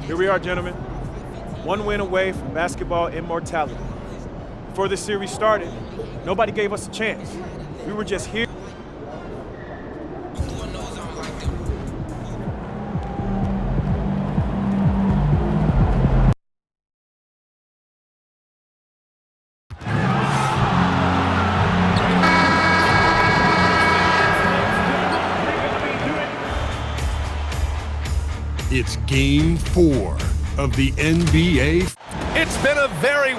Here we are, gentlemen. One win away from basketball immortality. Before this series started, nobody gave us a chance. We were just here. It's Game 4 of the NBA. It's been a very...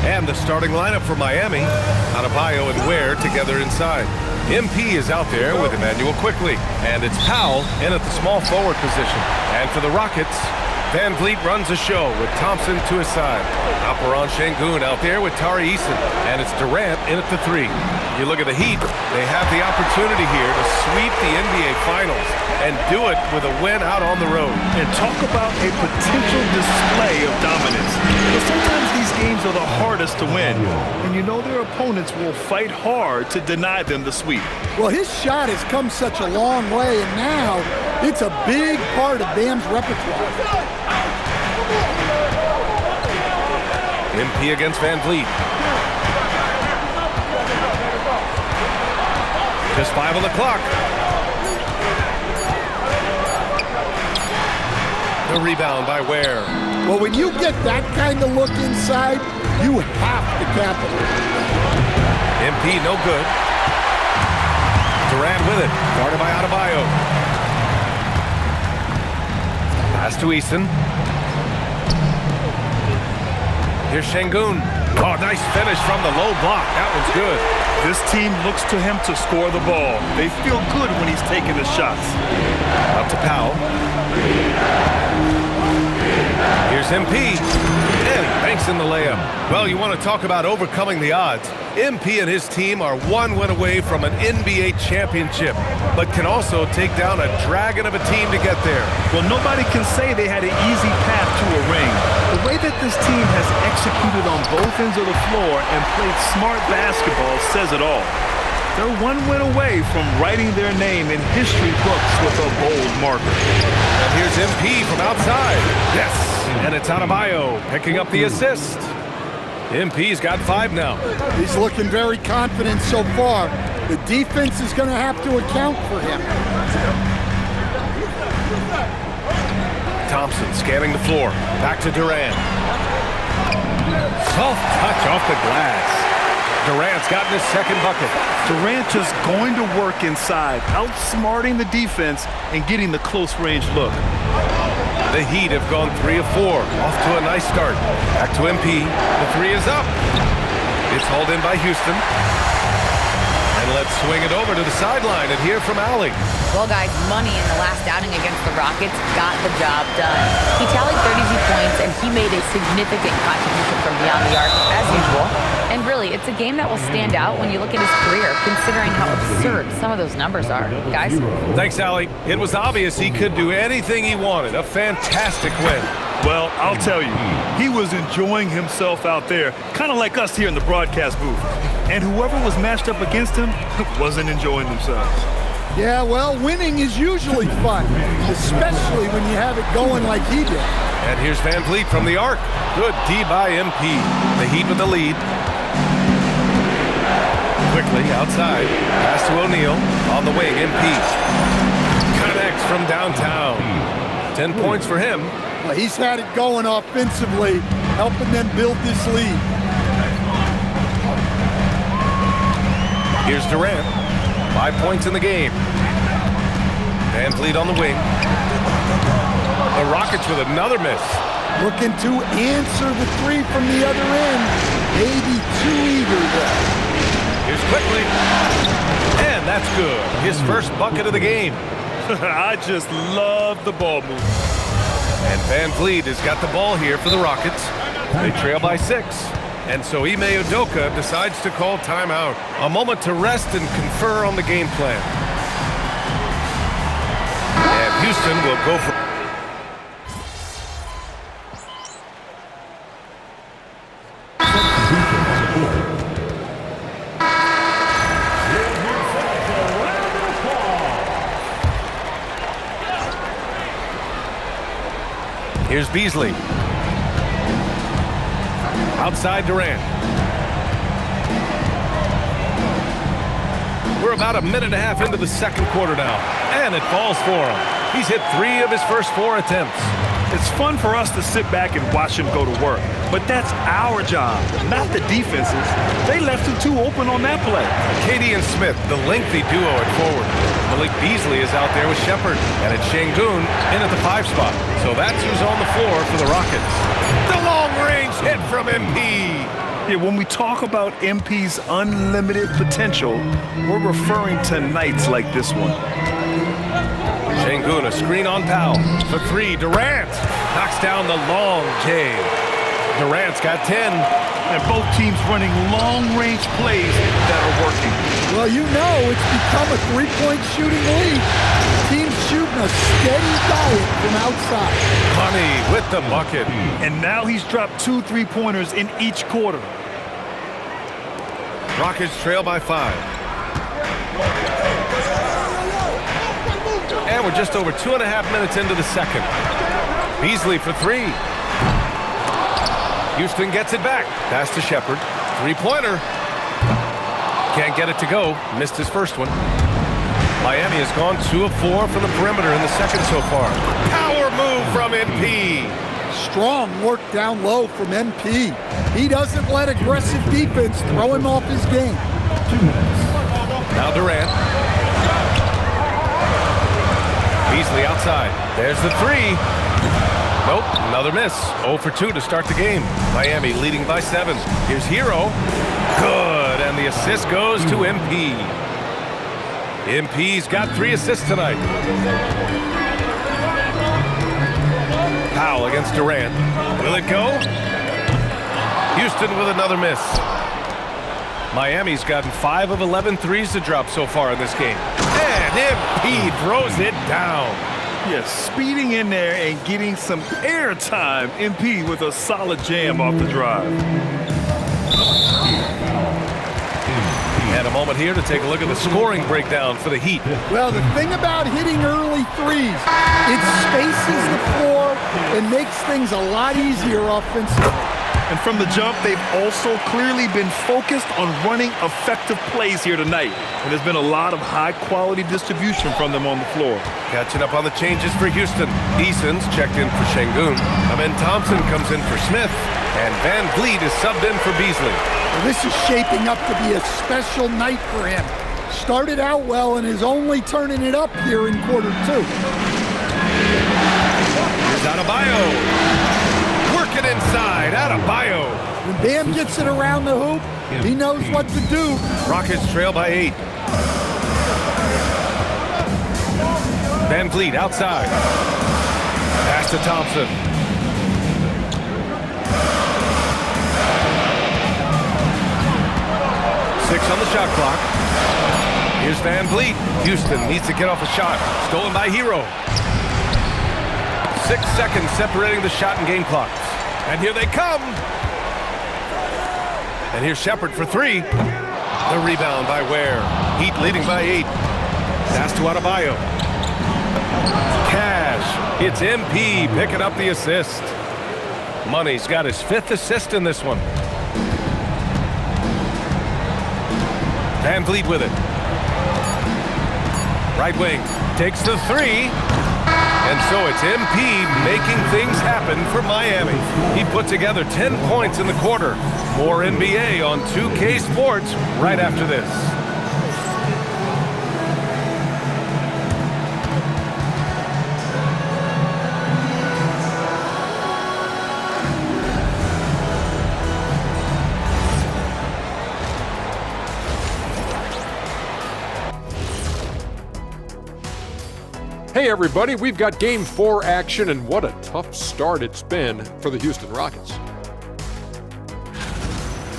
And the starting lineup for Miami, Adebayo and Ware together inside. MP is out there with Emmanuel Quickley, and it's Powell in at the small forward position. And for the Rockets, Van Vliet runs a show with Thompson to his side. Alperen Sengun out there with Tari Eason, and it's Durant in at the 3. You look at the Heat, they have the opportunity here to sweep the NBA Finals and do it with a win out on the road. And talk about a potential display of dominance. But sometimes these games are the hardest to win, and you know their opponents will fight hard to deny them the sweep. Well, his shot has come such a long way, and now it's a big part of Bam's repertoire. MP against Van Vliet. Just 5 on the clock. The rebound by Ware. Well, when you get that kind of look inside, you have to capitalize. MP no good. Durant with it. Guarded by Adebayo. Pass to Eason. Here's Sengun. Oh, nice finish from the low block. That one's good. This team looks to him to score the ball. They feel good when he's taking the shots. Out to Powell. Here's MP. And he banks in the layup. Well, you want to talk about overcoming the odds. MP and his team are one win away from an NBA championship, but can also take down a dragon of a team to get there. Well, nobody can say they had an easy path to a ring. The way that this team has executed on both ends of the floor and played smart basketball says it all. They're one win away from writing their name in history books with a bold marker. And here's MP from outside. Yes, and it's Adebayo picking up the assist. MP's got 5 now. He's looking very confident so far. The defense is going to have to account for him. Thompson scanning the floor. Back to Durant. Soft touch off the glass. Durant's gotten his second bucket. Durant just going to work inside, outsmarting the defense and getting the close range look. The Heat have gone 3 of 4. Off to a nice start. Back to MP. The 3 is up. It's hauled in by Houston. And let's swing it over to the sideline and hear from Allie. Well, guys, Money in the last outing against the Rockets got the job done. He tallied 32 points, and he made a significant contribution from beyond the arc, as usual. And really, it's a game that will stand out when you look at his career, considering how absurd some of those numbers are. Guys? Thanks, Allie. It was obvious he could do anything he wanted. A fantastic win. Well, I'll tell you, he was enjoying himself out there, kind of like us here in the broadcast booth. And whoever was matched up against him wasn't enjoying themselves. Yeah, well, winning is usually fun, especially when you have it going like he did. And here's Van Vliet from the arc. Good D by MP. The Heat with the lead. Quickly outside. Pass to O'Neal. On the wing, MP. Connects from downtown. 10 points for him. Well, he's had it going offensively, helping them build this lead. Here's Durant. 5 points in the game. Van Vliet on the wing. The Rockets with another miss. Looking to answer the 3 from the other end. Maybe too eager there. Here's Quickley. And that's good. His first bucket of the game. I just love the ball movement. And Van Vliet has got the ball here for the Rockets. They trail by 6. And so Ime Udoka decides to call timeout. A moment to rest and confer on the game plan. And Houston will go for... Here's Beasley. Outside Durant. We're about a minute and a half into the second quarter now, and it falls for him. He's hit 3 of his first 4 attempts. It's fun for us to sit back and watch him go to work, but that's our job, not the defense's. They left him too open on that play. Katie and Smith, the lengthy duo at forward. Malik Beasley is out there with Shepard, and it's Şengün in at the 5 spot. So that's who's on the floor for the Rockets. The long-range hit from MP. Yeah, when we talk about MP's unlimited potential, we're referring to nights like this one. Şengün, a screen on Powell. For 3, Durant knocks down the long J. Durant's got 10. And both teams running long-range plays that are working. Well, you know it's become a three-point shooting league. Teams shooting a steady diet from outside. Money with the bucket. And now he's dropped 2 3-pointers in each quarter. Rockets trail by 5. And we're just over 2.5 minutes into the second. Beasley for 3. Houston gets it back. Pass to Shepard. 3-pointer. Can't get it to go. Missed his first one. Miami has gone 2 of 4 from the perimeter in the second so far. Power move from MP. Strong work down low from MP. He doesn't let aggressive defense throw him off his game. Now Durant. Beasley outside. There's the 3. Nope, another miss. 0 for 2 to start the game. Miami leading by 7. Here's Hero. Good, and the assist goes to MP. MP's got 3 assists tonight. Powell against Durant. Will it go? Houston with another miss. Miami's gotten 5 of 11 threes to drop so far in this game. And MP throws it down. Yes, speeding in there and getting some air time. MP with a solid jam off the drive. And a moment here to take a look at the scoring breakdown for the Heat. Well, the thing about hitting early threes, it spaces the floor and makes things a lot easier offensively. And from the jump, they've also clearly been focused on running effective plays here tonight. And there's been a lot of high-quality distribution from them on the floor. Catching up on the changes for Houston. Eason's checked in for Şengün. Amen Thompson comes in for Smith. And Van Vliet is subbed in for Beasley. Well, this is shaping up to be a special night for him. Started out well and is only turning it up here in quarter 2. Here's Adebayo. Working inside. Adebayo. When Bam gets it around the hoop, he knows what to do. Rockets trail by 8. Van Vliet outside. Pass to Thompson. Six on the shot clock. Here's Van Vliet. Houston needs to get off a shot. Stolen by Hero. 6 seconds separating the shot and game clocks. And here they come. And here's Shepard for 3. The rebound by Ware. Heat leading by 8. Pass to Adebayo. Cash. It's MP picking up the assist. Money's got his 5th assist in this one. Van Vliet with it. Right wing. Takes the 3. And so it's MP making things happen for Miami. He put together 10 points in the quarter. More NBA on 2K Sports right after this. Hey everybody, we've got Game 4 action, and what a tough start it's been for the Houston Rockets.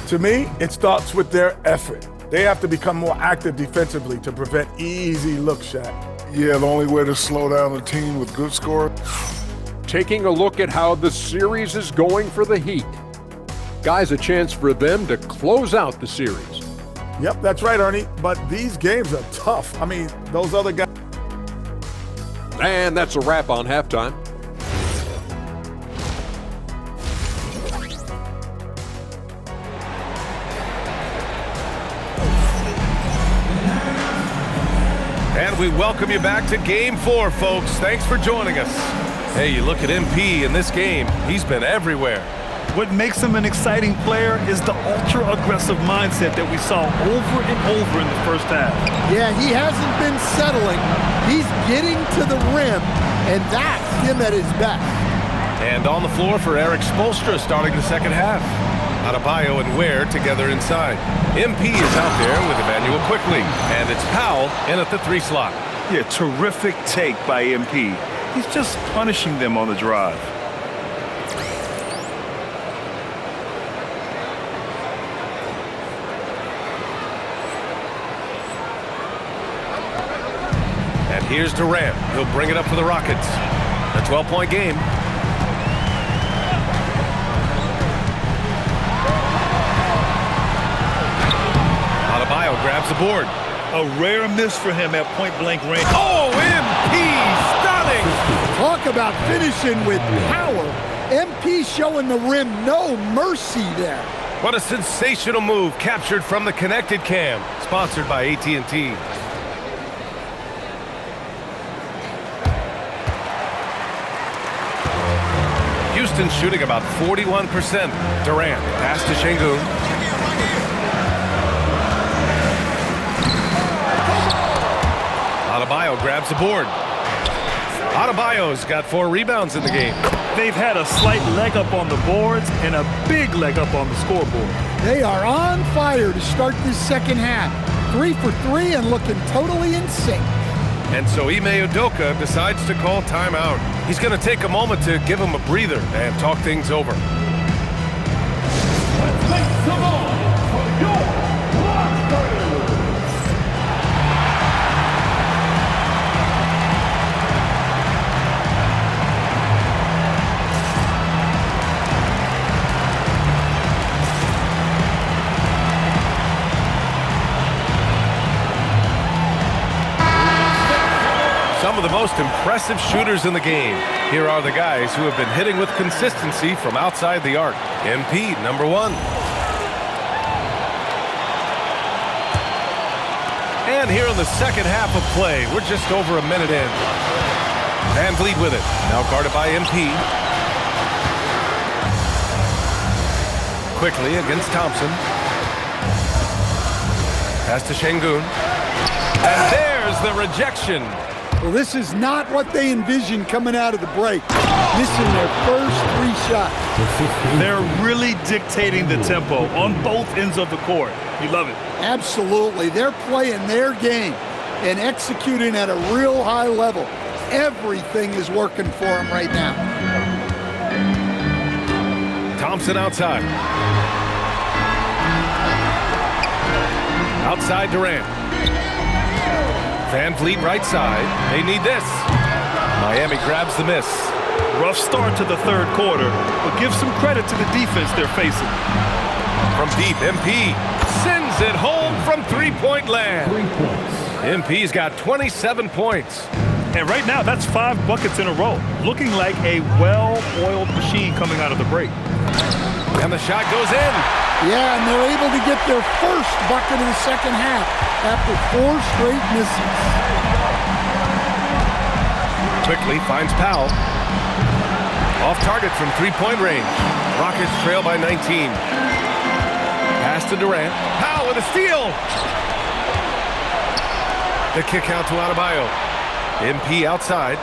To me, it starts with their effort. They have to become more active defensively to prevent easy look shot. Yeah, the only way to slow down a team with good score. Taking a look at how the series is going for the Heat. Guys, a chance for them to close out the series. Yep, that's right, Ernie. But these games are tough. I mean, those other guys. And that's a wrap on halftime. And we welcome you back to Game 4, folks. Thanks for joining us. Hey, you look at MP in this game, he's been everywhere. What makes him an exciting player is the ultra-aggressive mindset that we saw over and over in the first half. Yeah, he hasn't been settling. He's getting to the rim, and that's him at his best. And on the floor for Eric Spoelstra starting the second half. Adebayo and Ware together inside. MP is out there with Emmanuel Quickley, and it's Powell in at the 3 slot. Yeah, terrific take by MP. He's just punishing them on the drive. And here's Durant. He'll bring it up for the Rockets. A 12-point game. Adebayo grabs the board. A rare miss for him at point-blank range. Oh, MP! Stunning! Talk about finishing with power. MP showing the rim no mercy there. What a sensational move captured from the Connected Cam, sponsored by AT&T. Houston shooting about 41%. Durant, pass to Şengün. Adebayo grabs the board. Adebayo's got 4 rebounds in the game. They've had a slight leg up on the boards and a big leg up on the scoreboard. They are on fire to start this second half. 3 for 3 and looking totally in sync. And so Ime Udoka decides to call timeout. He's going to take a moment to give him a breather and talk things over. Let's make some noise for your Rockets! Some of the most impressive shooters in the game. Here are the guys who have been hitting with consistency from outside the arc. MP, number 1. And here in the second half of play, we're just over a minute in. Van Vliet with it. Now guarded by MP. Quickly against Thompson. Pass to Şengün. And there's the rejection. Well, this is not what they envisioned coming out of the break. Missing their first 3 shots. They're really dictating the tempo on both ends of the court. You love it. Absolutely. They're playing their game and executing at a real high level. Everything is working for them right now. Thompson outside. Outside Durant. Van Vliet right side. They need this. Miami grabs the miss. Rough start to the third quarter, but give some credit to the defense they're facing. From deep, MP sends it home from 3-point land. 3 points. MP's got 27 points. And right now, that's 5 buckets in a row. Looking like a well-oiled machine coming out of the break. And the shot goes in. Yeah, and they're able to get their first bucket in the second half after 4 straight misses. Quickly finds Powell. Off target from 3-point range. Rockets trail by 19. Pass to Durant. Powell with a steal. The kick out to Adebayo. MP outside.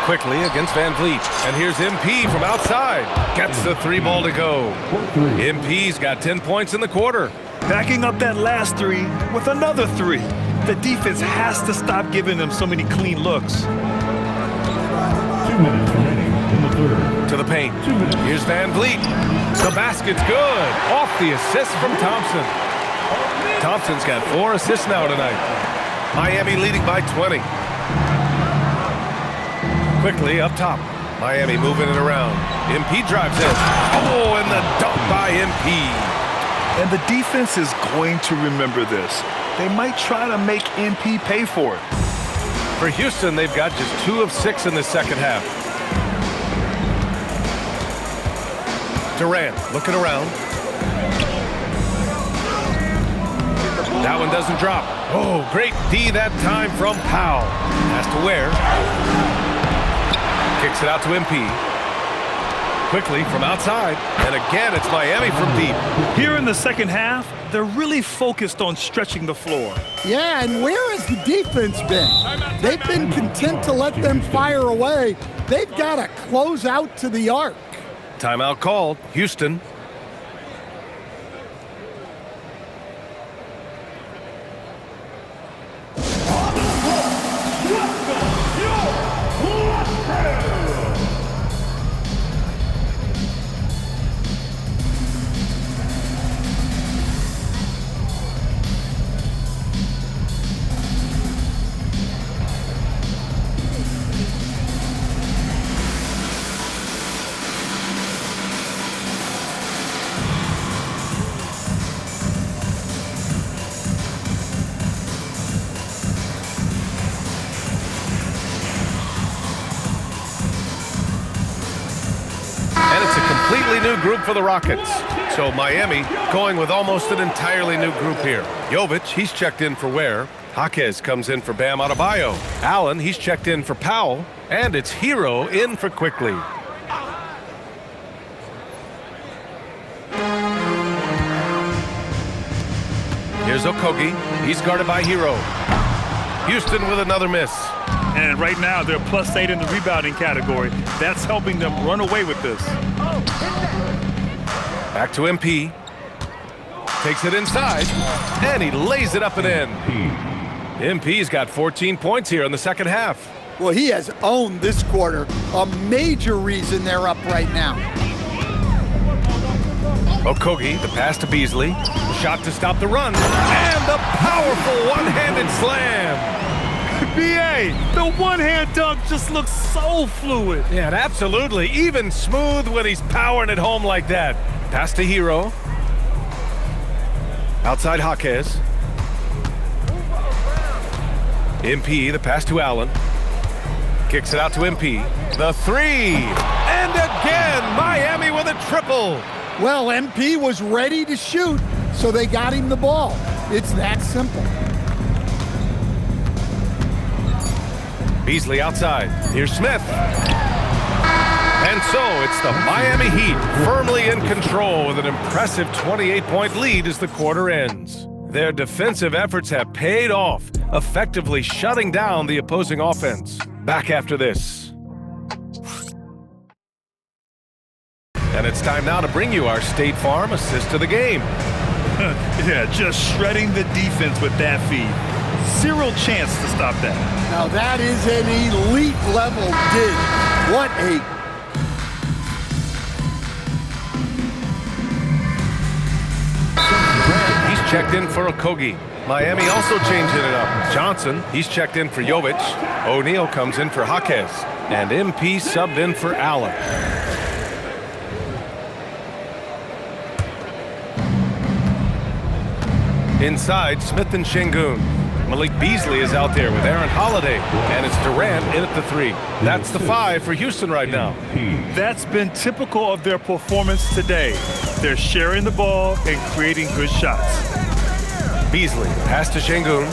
Quickly against Van Vliet. And here's MP from outside. Gets the 3 ball to go. MP's got 10 points in the quarter. Backing up that last 3 with another 3. The defense has to stop giving them so many clean looks. 2 minutes remaining in the third. To the paint. Here's Van Vliet. The basket's good. Off the assist from Thompson. Thompson's got 4 assists now tonight. Miami leading by 20. Quickly up top. Miami moving it around. MP drives in. Oh, and the dunk by MP. And the defense is going to remember this. They might try to make MP pay for it. For Houston, they've got just 2 of 6 in the second half. Durant looking around. That one doesn't drop. Oh, great D that time from Powell. Pass to Ware. Kicks it out to MP. Quickly from outside. And again, it's Miami from deep. Here in the second half, they're really focused on stretching the floor. Yeah, and where has the defense been? They've been content to let them fire away. They've got to close out to the arc. Timeout called. Houston. Completely new group for the Rockets. So Miami going with almost an entirely new group here. Jovic, he's checked in for Ware. Jaquez comes in for Bam Adebayo. Allen, he's checked in for Powell. And it's Hero in for Quickly. Here's Okogie. He's guarded by Hero. Houston with another miss. And right now, they're +8 in the rebounding category. That's helping them run away with this. Back to MP. Takes it inside, and he lays it up and in. MP's got 14 points here in the second half. Well, he has owned this quarter. A major reason they're up right now. Okogie, the pass to Beasley. Shot to stop the run, and the powerful one-handed slam. B.A., the one-hand dunk just looks so fluid. Yeah, absolutely. Even smooth when he's powering it home like that. Pass to Hero. Outside Jaquez. MP, the pass to Allen. Kicks it out to MP. The three. And again, Miami with a triple. Well, MP was ready to shoot, so they got him the ball. It's that simple. Beasley outside. Here's Smith. And so it's the Miami Heat firmly in control with an impressive 28-point lead as the quarter ends. Their defensive efforts have paid off, effectively shutting down the opposing offense. Back after this. And it's time now to bring you our State Farm assist of the game. Yeah, just shredding the defense with that feed. Zero chance to stop that. Now that is an elite level dig. What a... He's checked in for Okogie. Miami also changing it up. Johnson, he's checked in for Jovic. O'Neal comes in for Jaquez. And MP subbed in for Allen. Inside, Smith and Şengün. Malik Beasley is out there with Aaron Holiday, and it's Durant in at the three. That's the 5 for Houston right now. That's been typical of their performance today. They're sharing the ball and creating good shots. Beasley, pass to Şengün.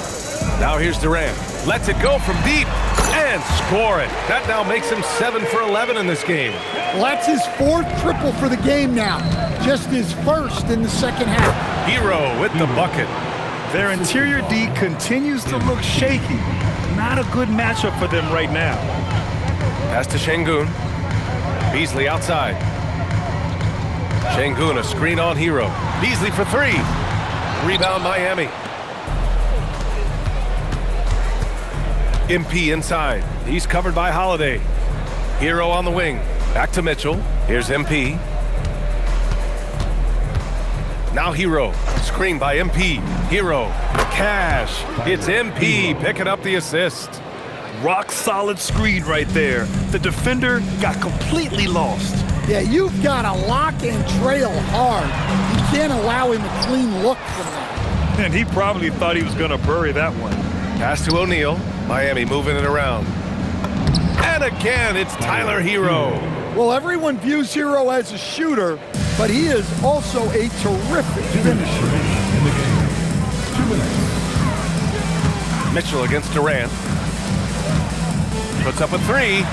Now here's Durant. Lets it go from deep and score it. That now makes him 7 for 11 in this game. Well, that's his 4th triple for the game now. Just his 1st in the second half. Hero with the bucket. Their interior D continues to look shaky. Not a good matchup for them right now. Pass to Şengün. Beasley outside. Şengün, a screen on Hero. Beasley for 3. Rebound Miami. MP inside. He's covered by Holiday. Hero on the wing. Back to Mitchell. Here's MP. Now Hero. Screen by MP. Hero. Cash. It's MP picking up the assist. Rock solid screen right there. The defender got completely lost. Yeah, you've got to lock and trail hard. You can't allow him a clean look from that. And he probably thought he was going to bury that one. Pass to O'Neal. Miami moving it around. And again, it's Tyler Hero. Well, everyone views Hero as a shooter, but he is also a terrific finisher. In the game. 2 minutes. Mitchell against Durant. Puts up a three.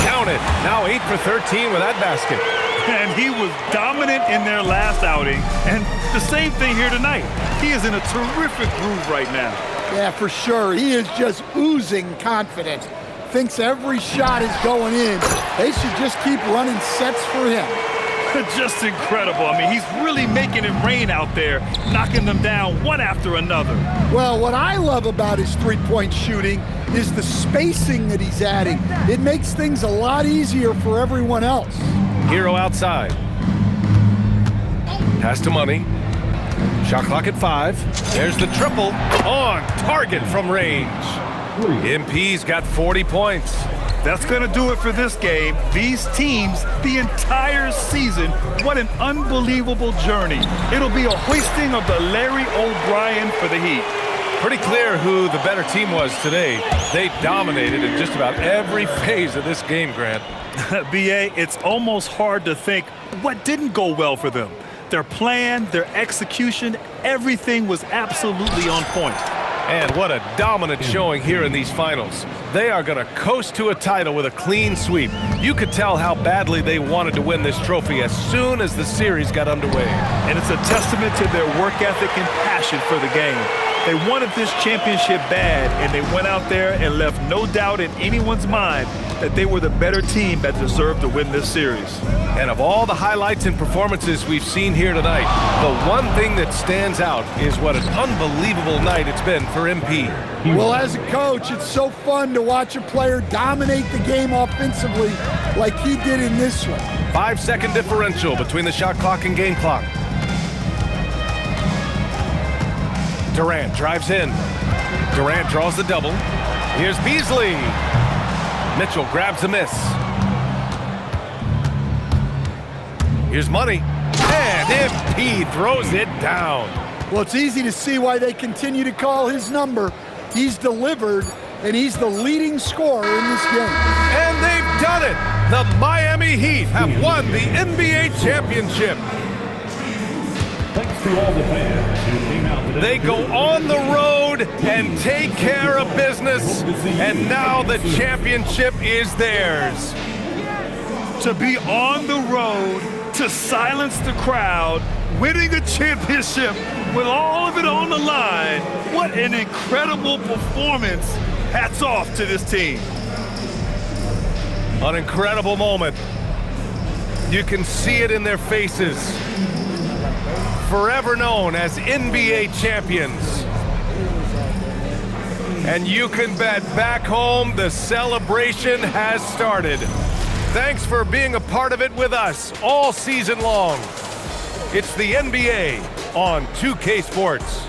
Count it. Now 8 for 13 with that basket. And he was dominant in their last outing. And the same thing here tonight. He is in a terrific groove right now. Yeah, for sure. He is just oozing confidence. Thinks every shot is going in. They should just keep running sets for him. Just incredible. I mean, he's really making it rain out there, knocking them down one after another. Well, what I love about his three-point shooting is the spacing that he's adding. It makes things a lot easier for everyone else. Hero outside. Pass to Money. Shot clock at 5. There's the triple on target from range. MP's got 40 points. That's going to do it for this game. These teams, the entire season, what an unbelievable journey. It'll be a hoisting of the Larry O'Brien for the Heat. Pretty clear who the better team was today. They dominated in just about every phase of this game, Grant. B.A., it's almost hard to think what didn't go well for them. Their plan, their execution, everything was absolutely on point. And what a dominant showing here in these finals. They are going to coast to a title with a clean sweep. You could tell how badly they wanted to win this trophy as soon as the series got underway. And it's a testament to their work ethic and passion for the game. They wanted this championship bad, and they went out there and left no doubt in anyone's mind that they were the better team that deserved to win this series. And of all the highlights and performances we've seen here tonight, the one thing that stands out is what an unbelievable night it's been for MP. Well, as a coach, it's so fun to watch a player dominate the game offensively like he did in this one. 5-second differential between the shot clock and game clock. Durant drives in. Durant draws the double. Here's Beasley. Mitchell grabs a miss. Here's Money. And MP throws it down. Well, it's easy to see why they continue to call his number. He's delivered, and he's the leading scorer in this game. And they've done it. The Miami Heat have won the NBA championship. Thanks to all the fans who came out today. They go on the road and take care of business, and now the championship is theirs. To be on the road, to silence the crowd, winning a championship with all of it on the line, what an incredible performance. Hats off to this team. An incredible moment. You can see it in their faces. Forever known as NBA champions. And you can bet back home the celebration has started. Thanks for being a part of it with us all season long. It's the NBA on 2K Sports.